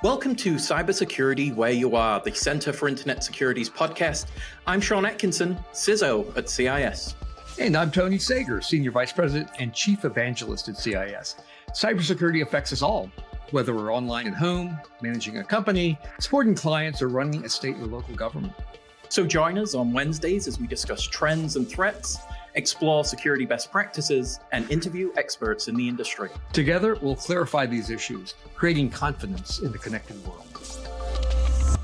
Welcome to Cybersecurity Where You Are, the Center for Internet Security's podcast. I'm Sean Atkinson, CISO at CIS. And I'm Tony Sager, Senior Vice President and Chief Evangelist at CIS. Cybersecurity affects us all, whether we're online at home, managing a company, supporting clients, or running a state or local government. So join us on Wednesdays as we discuss trends and threats, explore security best practices, and interview experts in the industry. Together, we'll clarify these issues, creating confidence in the connected world.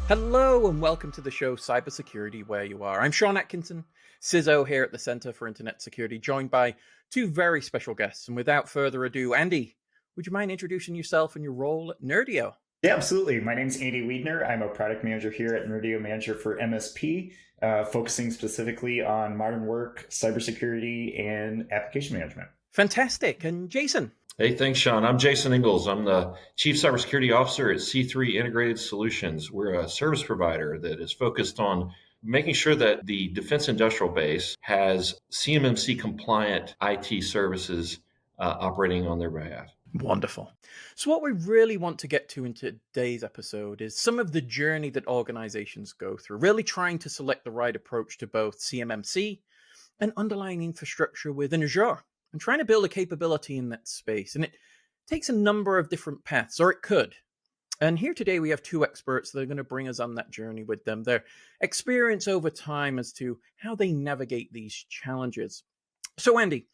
Hello and welcome to the show Cybersecurity Where You Are. I'm Sean Atkinson, CISO here at the Center for Internet Security, joined by two very special guests. And without further ado, Andy, would you mind introducing yourself and your role at Nerdio? Yeah, absolutely. My name is Andy Wiedner. I'm a product manager here at Nerdio, manager for MSP, focusing specifically on modern work, cybersecurity, and application management. Fantastic. And Jason? Hey, thanks, Sean. I'm Jason Ingalls. I'm the Chief Cybersecurity Officer at C3 Integrated Solutions. We're a service provider that is focused on making sure that the defense industrial base has CMMC compliant IT services operating on their behalf. Wonderful. So what we really want to get to in today's episode is some of the journey that organizations go through, really trying to select the right approach to both CMMC and underlying infrastructure within Azure, and trying to build a capability in that space. And it takes a number of different paths, or it could. And here today we have two experts that are going to bring us on that journey with them, their experience over time as to how they navigate these challenges. So Andy,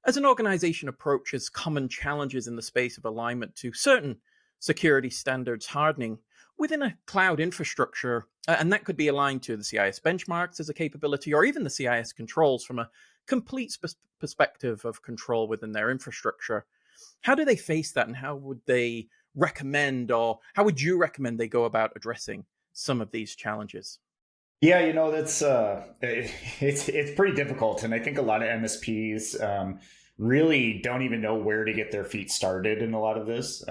as an organization approaches common challenges in the space of alignment to certain security standards hardening within a cloud infrastructure, and that could be aligned to the CIS benchmarks as a capability, or even the CIS controls from a complete perspective of control within their infrastructure. How do they face that, and how would they recommend, or how would you recommend they go about addressing some of these challenges? Yeah, that's it's pretty difficult, and I think a lot of MSPs really don't even know where to get their feet started in a lot of this,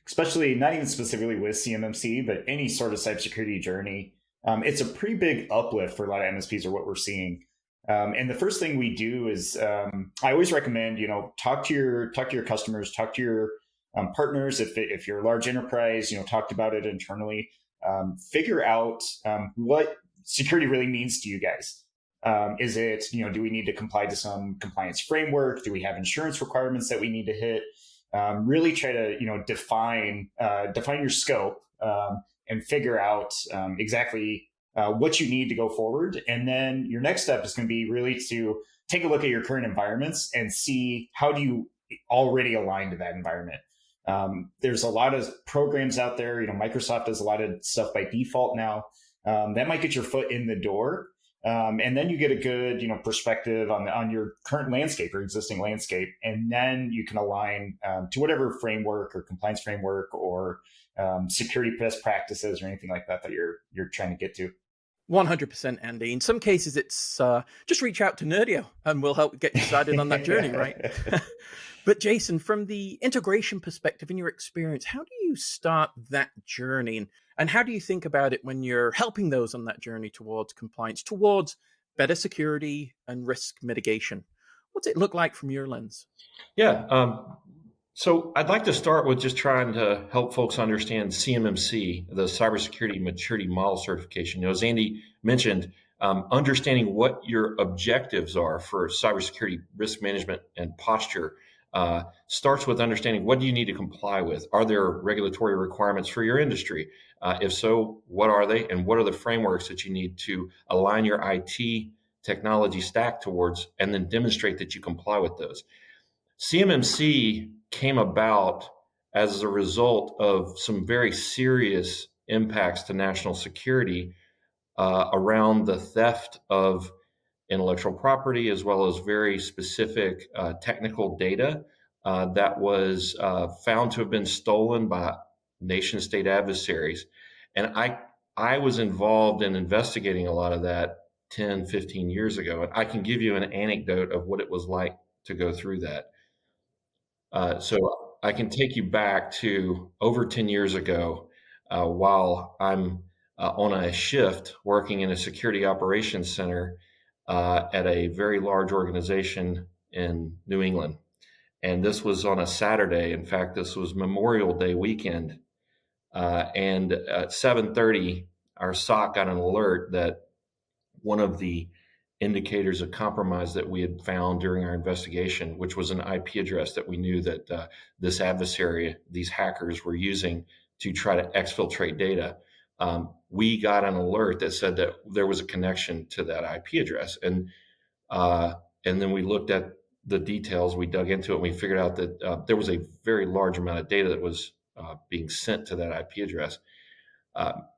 especially not even specifically with CMMC, but any sort of cybersecurity journey. It's a pretty big uplift for a lot of MSPs, or what we're seeing. And the first thing we do is I always recommend talk to your customers, talk to your partners. If you're a large enterprise, talk about it internally. Figure out what security really means to you guys. Is it, do we need to comply to some compliance framework? Do we have insurance requirements that we need to hit? Really try to, define your scope and figure out exactly what you need to go forward. And then your next step is going to be really to take a look at your current environments and see how do you already align to that environment. There's a lot of programs out there. Microsoft does a lot of stuff by default now. That might get your foot in the door. And then you get a good, perspective on your current landscape or existing landscape. And then you can align to whatever framework or compliance framework or security best practices or anything like that you're trying to get to. 100%, Andy. In some cases, it's just reach out to Nerdio and we'll help get you started on that journey, right? But Jason, from the integration perspective, in your experience, how do you start that journey? And how do you think about it when you're helping those on that journey towards compliance, towards better security and risk mitigation? What's it look like from your lens? Yeah. So I'd like to start with just trying to help folks understand CMMC, the Cybersecurity Maturity Model Certification. As Andy mentioned, understanding what your objectives are for cybersecurity risk management and posture starts with understanding what do you need to comply with. Are there regulatory requirements for your industry? If so, what are they? And what are the frameworks that you need to align your IT technology stack towards, and then demonstrate that you comply with those? CMMC came about as a result of some very serious impacts to national security around the theft of intellectual property, as well as very specific technical data that was found to have been stolen by nation state adversaries. And I was involved in investigating a lot of that 10, 15 years ago. And I can give you an anecdote of what it was like to go through that. So I can take you back to over 10 years ago while I'm on a shift working in a security operations center at a very large organization in New England. And this was on a Saturday. In fact, this was Memorial Day weekend. And at 7:30, our SOC got an alert that one of the indicators of compromise that we had found during our investigation, which was an IP address that we knew that this adversary, these hackers, were using to try to exfiltrate data. We got an alert that said that there was a connection to that IP address, and then we looked at the details. We dug into it, and we figured out that there was a very large amount of data that was being sent to that IP address.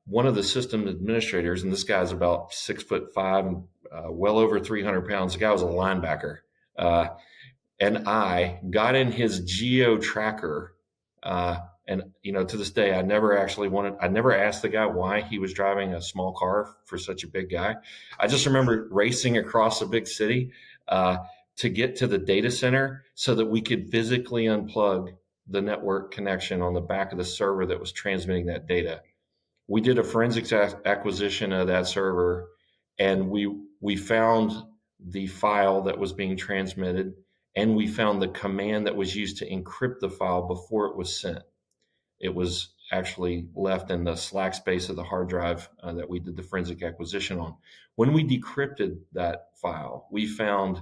One of the system administrators, and this guy's about 6'5" and well over 300 pounds. The guy was a linebacker, and I got in his geo tracker. And to this day, I never asked the guy why he was driving a small car for such a big guy. I just remember racing across a big city to get to the data center so that we could physically unplug the network connection on the back of the server that was transmitting that data. We did a forensics acquisition of that server, and we found the file that was being transmitted, and we found the command that was used to encrypt the file before it was sent. It was actually left in the slack space of the hard drive that we did the forensic acquisition on. When we decrypted that file, we found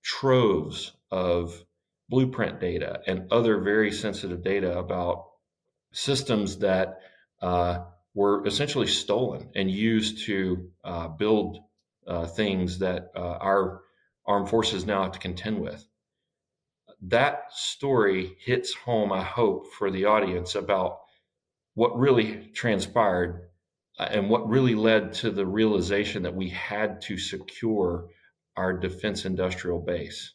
troves of blueprint data and other very sensitive data about systems that were essentially stolen and used to build things that our armed forces now have to contend with. That story hits home, I hope, for the audience about what really transpired and what really led to the realization that we had to secure our defense industrial base.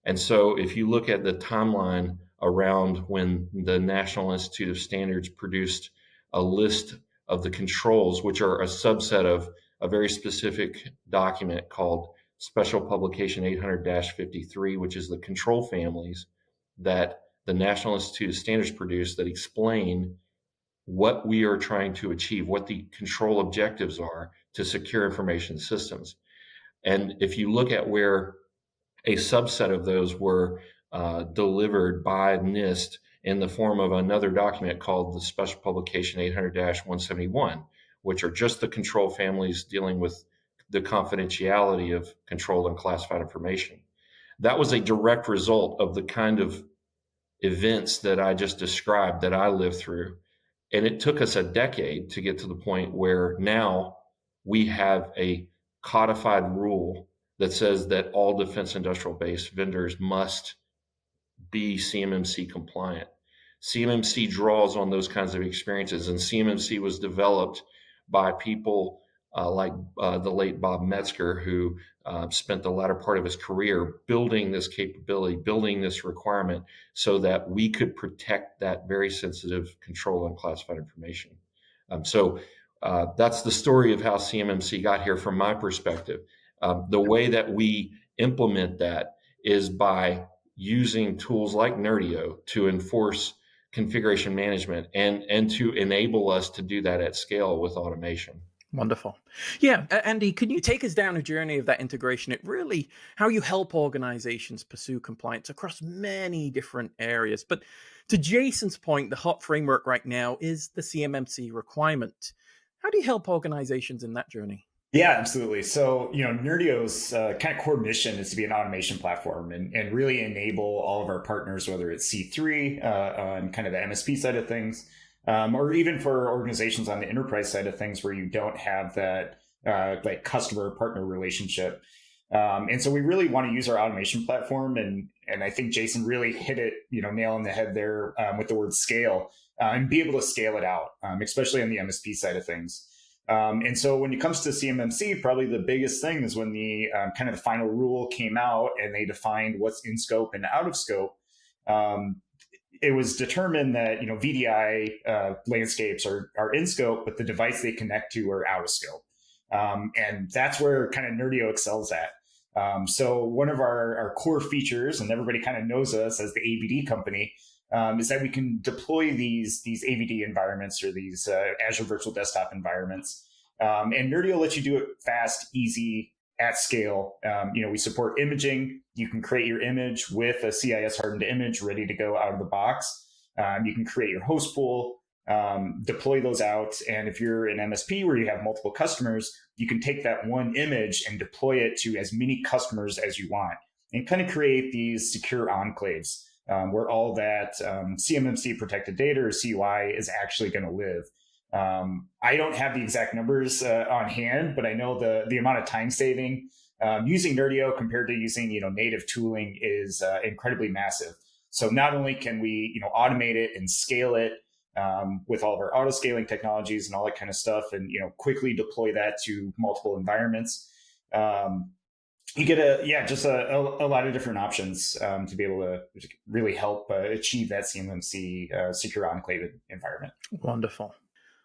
And so if you look at the timeline around when the National Institute of Standards produced a list of the controls, which are a subset of a very specific document called Special Publication 800-53, which is the control families that the National Institute of Standards produced that explain what we are trying to achieve, what the control objectives are to secure information systems. And if you look at where a subset of those were delivered by NIST in the form of another document called the Special Publication 800-171, which are just the control families dealing with the confidentiality of controlled and classified information. That was a direct result of the kind of events that I just described that I lived through. And it took us a decade to get to the point where now we have a codified rule that says that all defense industrial base vendors must be CMMC compliant. CMMC draws on those kinds of experiences, and CMMC was developed by people like the late Bob Metzger, who spent the latter part of his career building this capability, building this requirement so that we could protect that very sensitive control and classified information. So that's the story of how CMMC got here from my perspective. The way that we implement that is by using tools like Nerdio to enforce configuration management and to enable us to do that at scale with automation. Wonderful. Yeah, Andy, can you take us down a journey of that integration? It really, how you help organizations pursue compliance across many different areas. But to Jason's point, the hot framework right now is the CMMC requirement. How do you help organizations in that journey? Yeah, absolutely. So, Nerdio's kind of core mission is to be an automation platform and really enable all of our partners, whether it's C3 on kind of the MSP side of things, or even for organizations on the enterprise side of things where you don't have that like customer partner relationship. And so we really want to use our automation platform. And I think Jason really hit it, nail on the head there with the word scale and be able to scale it out, especially on the MSP side of things. And so when it comes to CMMC, probably the biggest thing is when the kind of the final rule came out and they defined what's in scope and out of scope. It was determined that, VDI landscapes are in scope, but the device they connect to are out of scope. And that's where kind of Nerdio excels at. So one of our core features, and everybody kind of knows us as the AVD company, is that we can deploy these AVD environments or these Azure Virtual Desktop environments. And Nerdio lets you do it fast, easy, at scale. We support imaging. You can create your image with a CIS hardened image ready to go out of the box. You can create your host pool, deploy those out. And if you're an MSP where you have multiple customers, you can take that one image and deploy it to as many customers as you want and kind of create these secure enclaves where all that CMMC protected data or CUI is actually going to live. I don't have the exact numbers on hand, but I know the amount of time saving using Nerdio compared to using native tooling is incredibly massive. So not only can we automate it and scale it with all of our auto scaling technologies and all that kind of stuff, and quickly deploy that to multiple environments, you get a lot of different options to be able to really help achieve that CMMC secure enclave environment. Wonderful.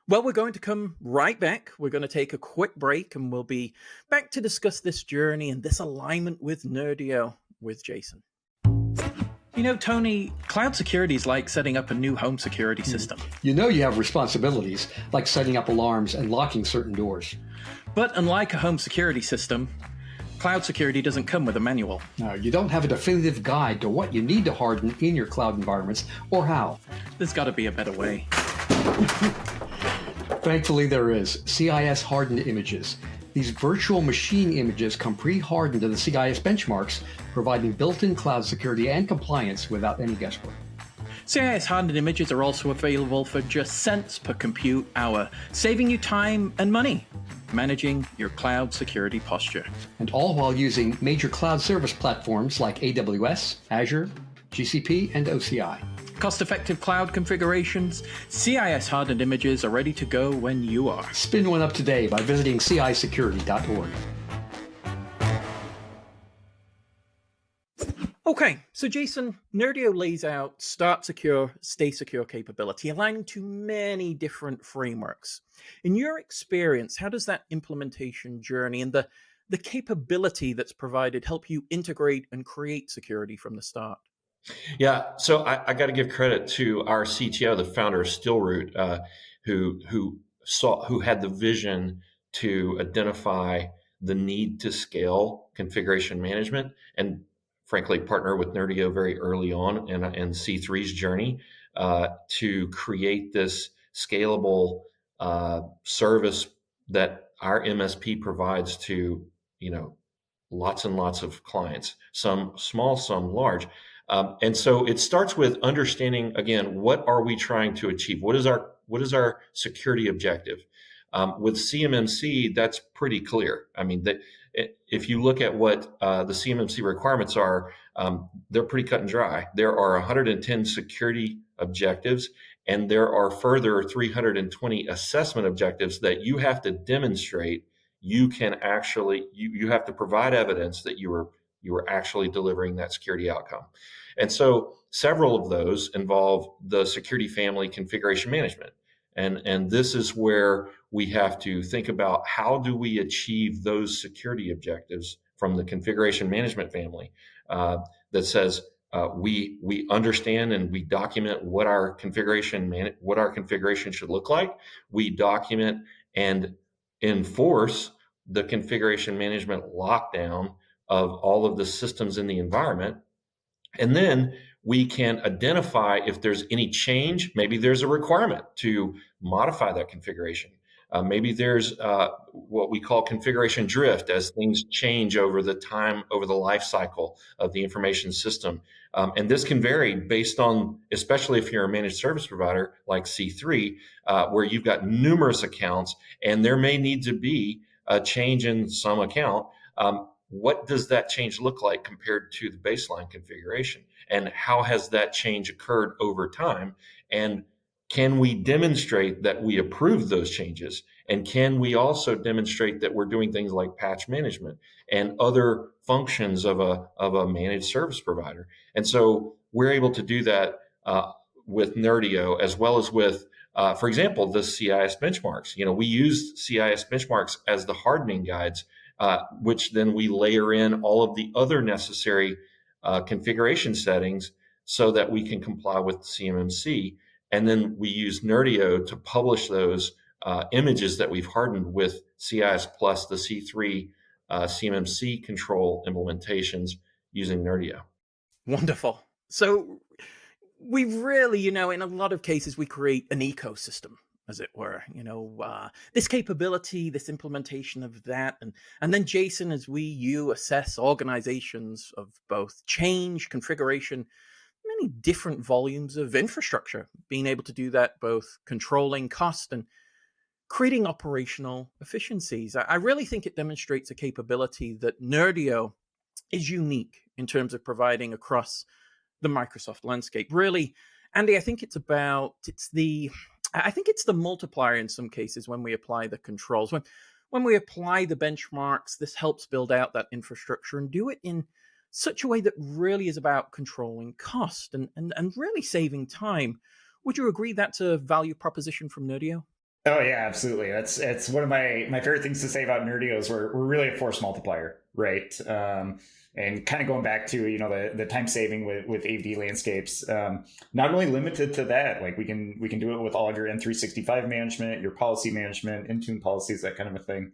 Well, we're going to come right back. We're going to take a quick break, and we'll be back to discuss this journey and this alignment with Nerdio with Jason. Tony, cloud security is like setting up a new home security system. You have responsibilities like setting up alarms and locking certain doors. But unlike a home security system, cloud security doesn't come with a manual. No, you don't have a definitive guide to what you need to harden in your cloud environments or how. There's got to be a better way. Thankfully, there is. CIS hardened images. These virtual machine images come pre-hardened to the CIS benchmarks, providing built-in cloud security and compliance without any guesswork. CIS hardened images are also available for just cents per compute hour, saving you time and money managing your cloud security posture. And all while using major cloud service platforms like AWS, Azure, GCP, and OCI. Cost-effective cloud configurations, CIS hardened images are ready to go when you are. Spin one up today by visiting cisecurity.org. Okay, so Jason, Nerdio lays out start secure, stay secure capability, aligning to many different frameworks. In your experience, how does that implementation journey and the capability that's provided help you integrate and create security from the start? Yeah, so I got to give credit to our CTO, the founder of Stillroot, who had the vision to identify the need to scale configuration management, and frankly partner with Nerdio very early on in C3's journey to create this scalable service that our MSP provides to lots and lots of clients, some small, some large. And so it starts with understanding, again, what are we trying to achieve? What is our security objective? With CMMC, that's pretty clear. I mean, if you look at what the CMMC requirements are, they're pretty cut and dry. There are 110 security objectives, and there are further 320 assessment objectives that you have to demonstrate. You have to provide evidence that you were actually delivering that security outcome. And so several of those involve the security family configuration management. And this is where we have to think about how do we achieve those security objectives from the configuration management family that says we understand and we document what our configuration should look like. We document and enforce the configuration management lockdown of all of the systems in the environment. And then we can identify if there's any change. Maybe there's a requirement to modify that configuration. Maybe there's what we call configuration drift as things change over the life cycle of the information system. And this can vary based on, especially if you're a managed service provider like C3, where you've got numerous accounts and there may need to be a change in some account. What does that change look like compared to the baseline configuration? And how has that change occurred over time? And can we demonstrate that we approve those changes? And can we also demonstrate that we're doing things like patch management and other functions of a managed service provider? And so we're able to do that with Nerdio, as well as with, for example, the CIS benchmarks. We use CIS benchmarks as the hardening guides, which then we layer in all of the other necessary configuration settings so that we can comply with CMMC. And then we use Nerdio to publish those images that we've hardened with CIS plus the C3 CMMC control implementations using Nerdio. Wonderful. So We really, in a lot of cases, we create an ecosystem, as it were. This capability, this implementation of that, and then Jason, as you assess organizations of both change, configuration, many different volumes of infrastructure, being able to do that both controlling cost and creating operational efficiencies. I really think it demonstrates a capability that Nerdio is unique in terms of providing across the Microsoft landscape. Really, Andy, I think it's the multiplier in some cases when we apply the controls. When we apply the benchmarks, this helps build out that infrastructure and do it in such a way that really is about controlling cost and really saving time. Would you agree that's a value proposition from Nerdio? Oh yeah, absolutely. It's one of my favorite things to say about Nerdio is we're really a force multiplier, right? And kind of going back to the time saving with AV landscapes, not only limited to that, like we can do it with all of your N365 management, your policy management, Intune policies, that kind of a thing.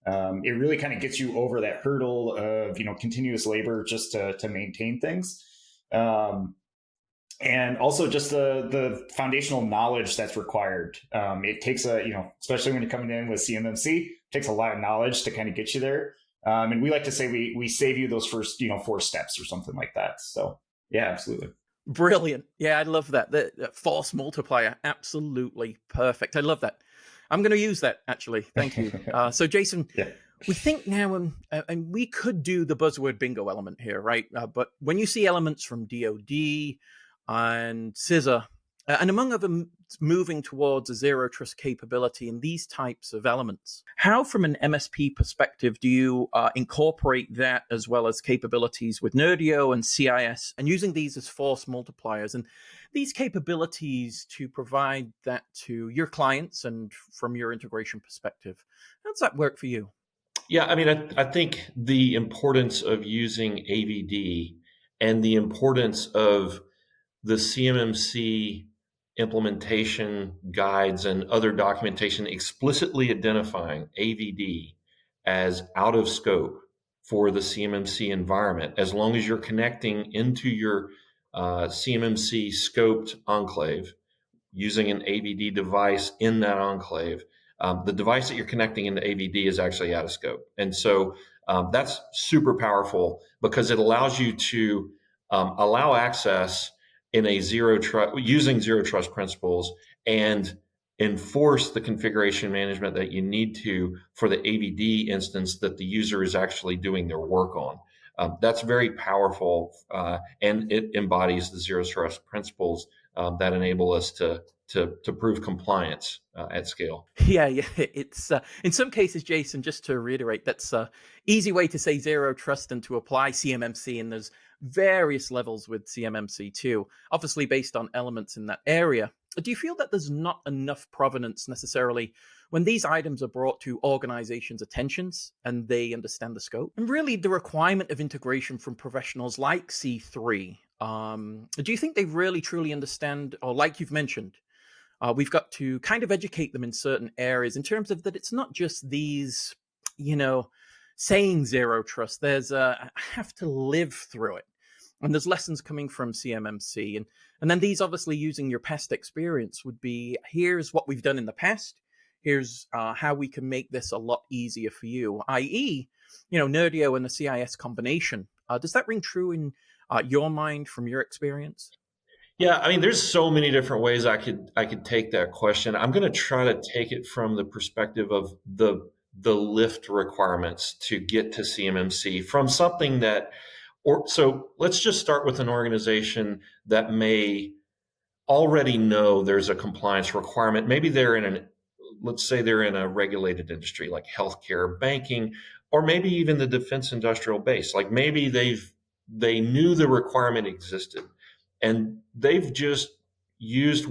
It really kind of gets you over that hurdle of continuous labor just to maintain things. And also just the foundational knowledge that's required. It takes especially when you're coming in with CMMC, it takes a lot of knowledge to kind of get you there. And we like to say we save you those first 4 steps or something like that. So yeah, absolutely. Brilliant. Yeah, I love that. The force multiplier, absolutely perfect. I love that. I'm going to use that, actually. Thank you. So Jason, yeah. We think now, and we could do the buzzword bingo element here, right? But when you see elements from DoD, and CISA, and among other moving towards a zero trust capability in these types of elements, how from an MSP perspective do you incorporate that as well as capabilities with Nerdio and CIS and using these as force multipliers and these capabilities to provide that to your clients and from your integration perspective? How does that work for you? Yeah, I mean, I think the importance of using AVD and the importance of the CMMC implementation guides and other documentation explicitly identifying AVD as out of scope for the CMMC environment, as long as you're connecting into your CMMC scoped enclave using an AVD device in that enclave. The device that you're connecting into AVD is actually out of scope. And so that's super powerful because it allows you to allow access in a using zero trust principles and enforce the configuration management that you need to for the AVD instance that the user is actually doing their work on. That's very powerful, and it embodies the zero trust principles that enable us to prove compliance at scale. Yeah. It's in some cases, Jason, just to reiterate, that's an easy way to say zero trust and to apply CMMC, and there's various levels with CMMC too, obviously based on elements in that area. Do you feel that there's not enough provenance necessarily when these items are brought to organizations' attentions and they understand the scope? And really the requirement of integration from professionals like C3, do you think they really truly understand, or like you've mentioned, we've got to kind of educate them in certain areas in terms of that it's not just these, saying zero trust. There's I have to live through it. And there's lessons coming from CMMC. And then these obviously using your past experience would be, here's what we've done in the past. Here's how we can make this a lot easier for you, i.e., Nerdio and the CIS combination. Does that ring true in your mind from your experience? Yeah, I mean, there's so many different ways I could take that question. I'm going to try to take it from the perspective of the lift requirements to get to CMMC from something that, so let's just start with an organization that may already know there's a compliance requirement. Maybe let's say they're in a regulated industry like healthcare, banking, or maybe even the defense industrial base. Like maybe they knew the requirement existed and they've just used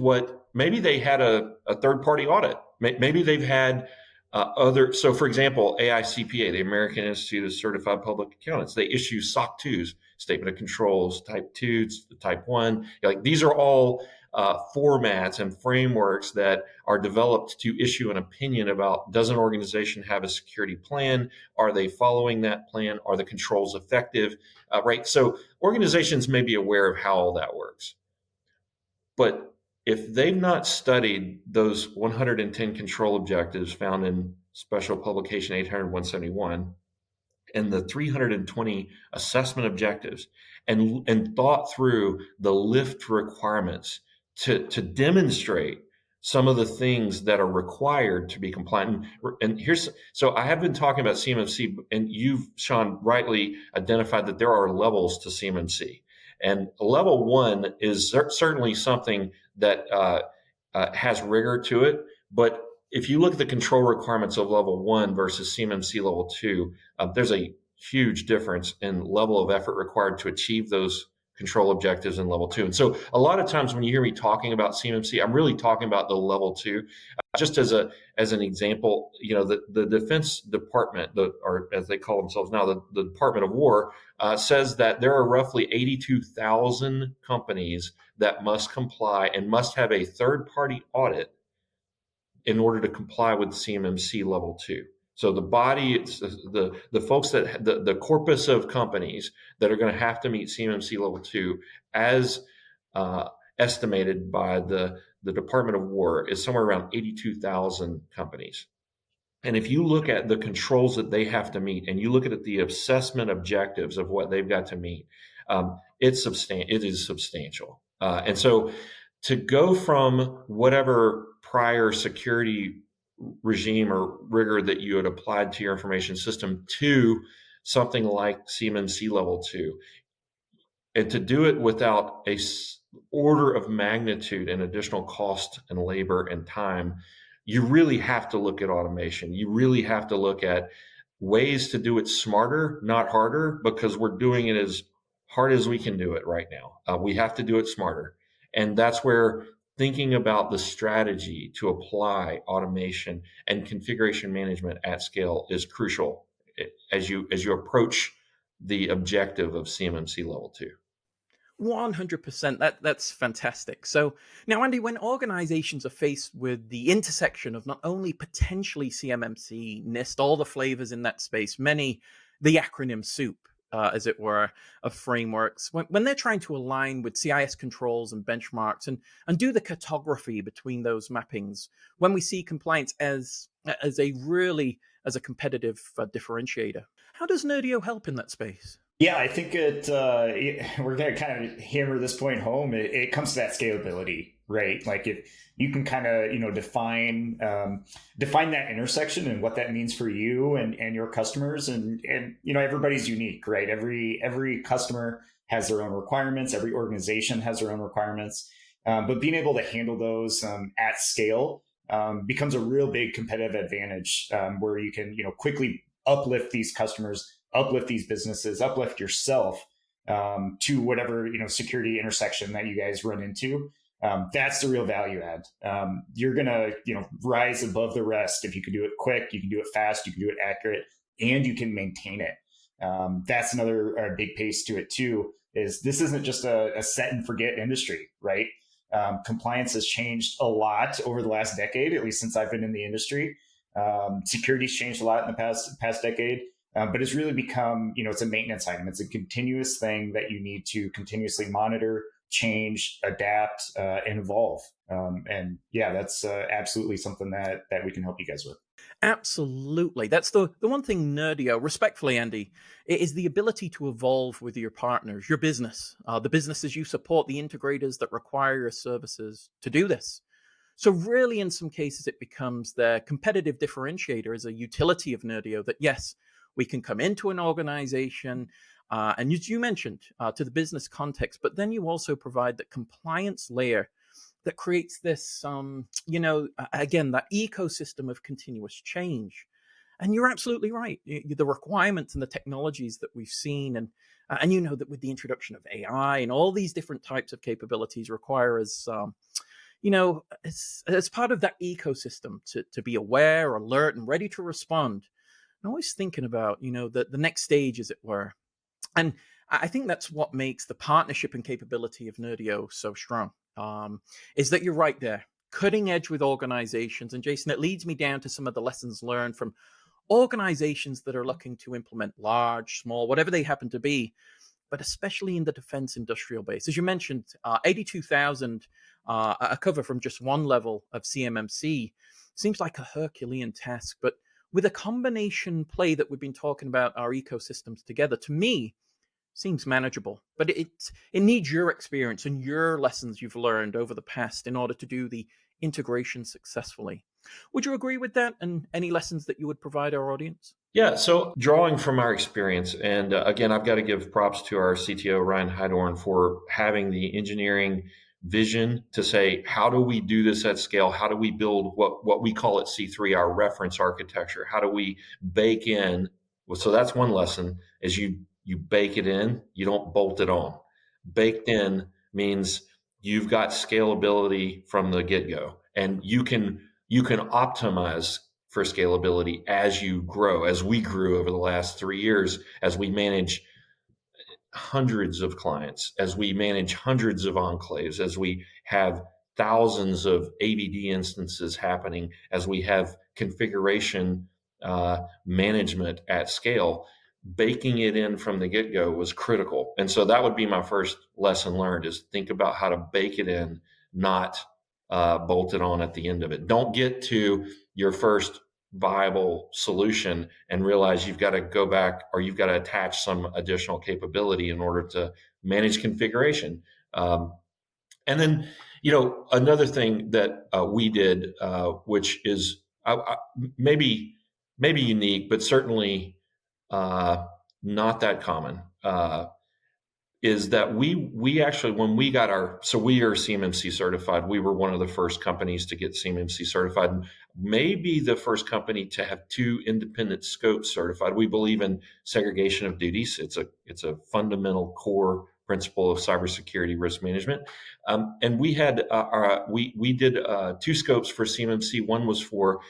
maybe they had a third-party audit. Maybe they've had so for example, AICPA, the American Institute of Certified Public Accountants, they issue SOC 2s, Statement of Controls, Type 2s, Type 1. Like these are all formats and frameworks that are developed to issue an opinion about, does an organization have a security plan? Are they following that plan? Are the controls effective? Right. So organizations may be aware of how all that works. But if they've not studied those 110 control objectives found in Special Publication 800-171 and the 320 assessment objectives and thought through the lift requirements to demonstrate some of the things that are required to be compliant. And so I have been talking about CMMC, and you've, Sean, rightly identified that there are levels to CMMC. And level 1 is certainly something that has rigor to it. But if you look at the control requirements of level 1 versus CMMC level 2, there's a huge difference in level of effort required to achieve those control objectives in level 2. And so a lot of times when you hear me talking about CMMC, I'm really talking about the level 2. Just as an example, the Defense Department, or as they call themselves now, the Department of War, says that there are roughly 82,000 companies that must comply and must have a third-party audit in order to comply with CMMC level 2. So the body, it's the folks that the corpus of companies that are going to have to meet CMMC level 2 as estimated by the Department of War is somewhere around 82,000 companies. And if you look at the controls that they have to meet and you look at the assessment objectives of what they've got to meet, it is substantial. And so to go from whatever prior security regime or rigor that you had applied to your information system to something like CMMC level 2, and to do it without a order of magnitude and additional cost and labor and time, you really have to look at automation. You really have to look at ways to do it smarter, not harder, because we're doing it as hard as we can do it right now. We have to do it smarter. And that's where thinking about the strategy to apply automation and configuration management at scale is crucial as you approach the objective of CMMC level 2. 100%. That's fantastic. So now, Andy, when organizations are faced with the intersection of not only potentially CMMC, NIST, all the flavors in that space, the acronym soup, as it were, of frameworks, when they're trying to align with CIS controls and benchmarks and do the cartography between those mappings, when we see compliance as a competitive differentiator, how does Nerdio help in that space? Yeah, I think we're going to kind of hammer this point home. It comes to that scalability, right? Like if you can kind of, define that intersection and what that means for you and your customers, and everybody's unique, right? Every customer has their own requirements. Every organization has their own requirements, but being able to handle those at scale becomes a real big competitive advantage, where you can, quickly uplift these customers, uplift these businesses, uplift yourself to whatever security intersection that you guys run into. That's the real value add. You're gonna rise above the rest if you can do it quick, you can do it fast, you can do it accurate, and you can maintain it. That's another big piece to it too. Is this isn't just a set and forget industry, right? Compliance has changed a lot over the last decade, at least since I've been in the industry. Security's changed a lot in the past decade. But it's really become, it's a maintenance item. It's a continuous thing that you need to continuously monitor, change, adapt, and evolve. And yeah, that's absolutely something that we can help you guys with. Absolutely. That's the one thing Nerdio, respectfully, Andy, is the ability to evolve with your partners, your business, the businesses you support, the integrators that require your services to do this. So really, in some cases, it becomes their competitive differentiator as a utility of Nerdio that, yes, we can come into an organization, and as you mentioned, to the business context, but then you also provide the compliance layer that creates this, again, that ecosystem of continuous change. And you're absolutely right. The requirements and the technologies that we've seen, and that with the introduction of AI and all these different types of capabilities require us, as part of that ecosystem to be aware, alert, and ready to respond. I'm always thinking about, the next stage, as it were. And I think that's what makes the partnership and capability of Nerdio so strong, is that you're right there, cutting edge with organizations. And Jason, it leads me down to some of the lessons learned from organizations that are looking to implement large, small, whatever they happen to be, but especially in the defense industrial base. As you mentioned, 82,000 a cover from just one level of CMMC seems like a Herculean task, but with a combination play that we've been talking about our ecosystems together, to me, seems manageable. But it needs your experience and your lessons you've learned over the past in order to do the integration successfully. Would you agree with that? And any lessons that you would provide our audience? Yeah, so drawing from our experience, and again, I've got to give props to our CTO, Ryan Heidorn, for having the engineering vision to say, how do we do this at scale? How do we build what we call at C3, our reference architecture? How do we bake in? Well, so that's one lesson, is you bake it in, you don't bolt it on. Baked in means you've got scalability from the get-go, and you can optimize for scalability as you grow, as we grew over the last 3 years, as we manage hundreds of clients, as we manage hundreds of enclaves, as we have thousands of AVD instances happening, as we have configuration management at scale. Baking it in from the get-go was critical. And so that would be my first lesson learned, is think about how to bake it in, not bolt it on at the end of it. Don't get to your first viable solution and realize you've got to go back, or you've got to attach some additional capability in order to manage configuration. And then, another thing that we did, which is maybe unique, but certainly not that common, is that we actually, when we got so we are CMMC certified. We were one of the first companies to get CMMC certified, maybe the first company to have 2 independent scopes certified. We believe in segregation of duties. It's a fundamental core principle of cybersecurity risk management. And we had we did 2 scopes for CMMC. One was for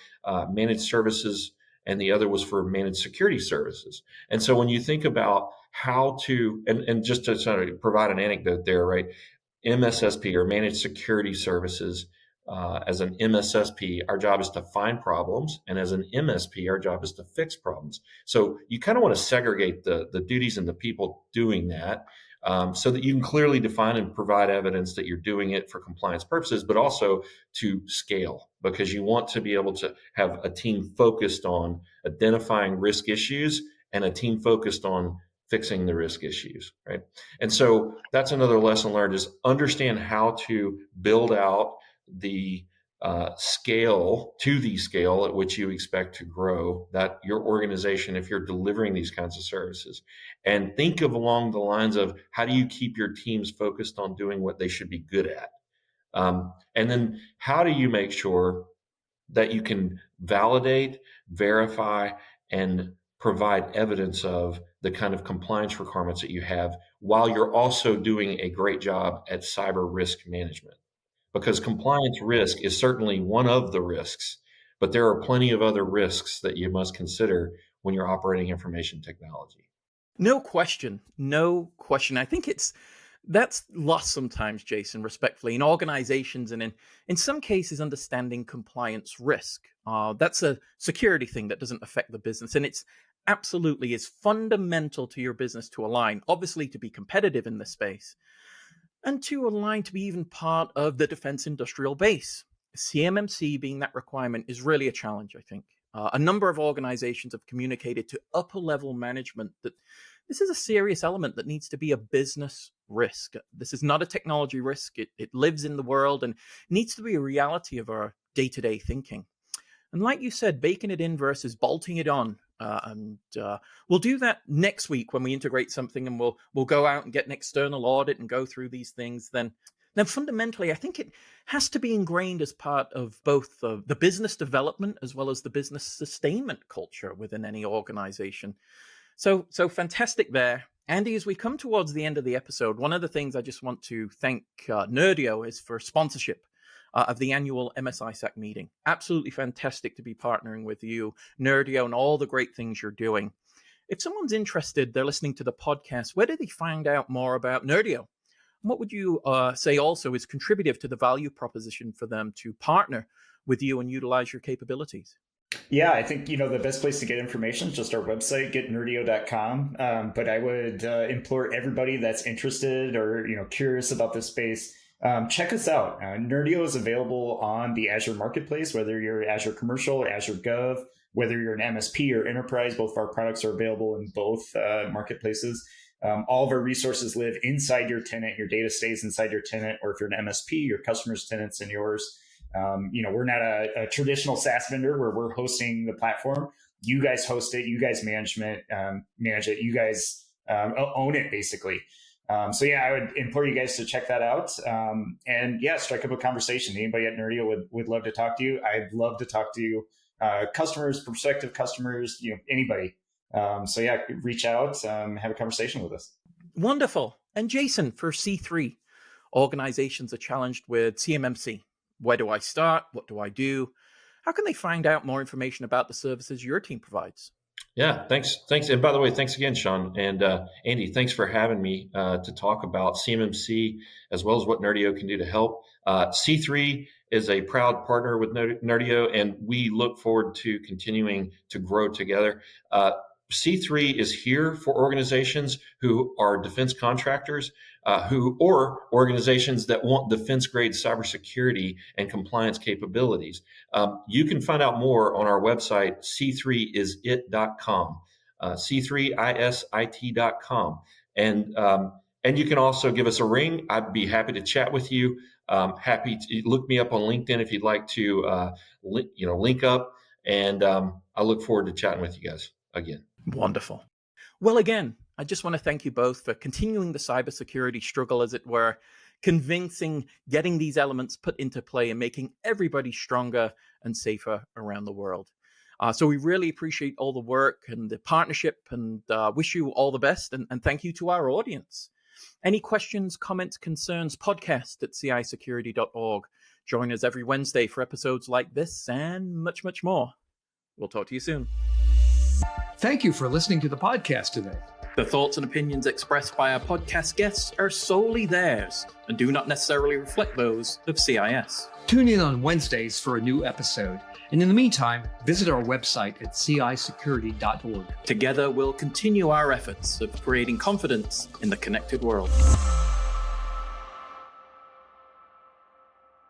managed services, and the other was for managed security services. And so when you think about how to, and just to sort of provide an anecdote there, right? MSSP, or managed security services, as an MSSP, our job is to find problems. And as an MSP, our job is to fix problems. So you kind of want to segregate the duties and the people doing that, so that you can clearly define and provide evidence that you're doing it for compliance purposes, but also to scale, because you want to be able to have a team focused on identifying risk issues and a team focused on fixing the risk issues, right? And so that's another lesson learned, is understand how to build out the scale at which you expect to grow that your organization, if you're delivering these kinds of services, and think of along the lines of, how do you keep your teams focused on doing what they should be good at? And then how do you make sure that you can validate, verify, and provide evidence of the kind of compliance requirements that you have, while you're also doing a great job at cyber risk management? Because compliance risk is certainly one of the risks, but there are plenty of other risks that you must consider when you're operating information technology. No question. I think that's lost sometimes, Jason, respectfully, in organizations, and in some cases, understanding compliance risk. That's a security thing that doesn't affect the business. And it's absolutely is fundamental to your business to align, obviously, to be competitive in this space, and to align to be even part of the defense industrial base. CMMC being that requirement is really a challenge, I think. A number of organizations have communicated to upper level management that this is a serious element that needs to be a business risk. This is not a technology risk. It lives in the world and needs to be a reality of our day-to-day thinking. And like you said, baking it in versus bolting it on. And we'll do that next week when we integrate something, and we'll go out and get an external audit and go through these things. Then fundamentally, I think it has to be ingrained as part of both the business development as well as the business sustainment culture within any organization. So fantastic there. Andy, as we come towards the end of the episode, one of the things I just want to thank Nerdio is for sponsorship of the annual MSISAC meeting. Absolutely fantastic to be partnering with you, Nerdio, and all the great things you're doing. If someone's interested, they're listening to the podcast, where do they find out more about Nerdio? What would you say also is contributive to the value proposition for them to partner with you and utilize your capabilities? Yeah, I think, the best place to get information is just our website, getnerdio.com. But I would implore everybody that's interested or, curious about this space, check us out. Nerdio is available on the Azure Marketplace, whether you're Azure Commercial or Azure Gov, whether you're an MSP or enterprise. Both of our products are available in both marketplaces. All of our resources live inside your tenant. Your data stays inside your tenant, or if you're an MSP, your customers' tenants and yours. We're not a traditional SaaS vendor where we're hosting the platform. You guys host it. You guys manage it. You guys own it, basically. I would implore you guys to check that out. Strike up a conversation. Anybody at Nerdio would love to talk to you. I'd love to talk to you, customers, prospective customers, anybody. Reach out, have a conversation with us. Wonderful. And Jason, for C3, organizations are challenged with CMMC. Where do I start? What do I do? How can they find out more information about the services your team provides? Yeah, thanks. And by the way, thanks again, Sean. And Andy, thanks for having me to talk about CMMC as well as what Nerdio can do to help. C3 is a proud partner with Nerdio, and we look forward to continuing to grow together. C3 is here for organizations who are defense contractors, or organizations that want defense-grade cybersecurity and compliance capabilities. You can find out more on our website, c3isit.com, c3isit.com. And you can also give us a ring. I'd be happy to chat with you. Happy to look me up on LinkedIn if you'd like to link up. And I look forward to chatting with you guys again. Wonderful. Well, again, I just want to thank you both for continuing the cybersecurity struggle, as it were, getting these elements put into play and making everybody stronger and safer around the world. So we really appreciate all the work and the partnership, and wish you all the best. And thank you to our audience. Any questions, comments, concerns, podcast@cisecurity.org. Join us every Wednesday for episodes like this and much, much more. We'll talk to you soon. Thank you for listening to the podcast today. The thoughts and opinions expressed by our podcast guests are solely theirs and do not necessarily reflect those of CIS. Tune in on Wednesdays for a new episode. And in the meantime, visit our website at cisecurity.org. Together, we'll continue our efforts of creating confidence in the connected world.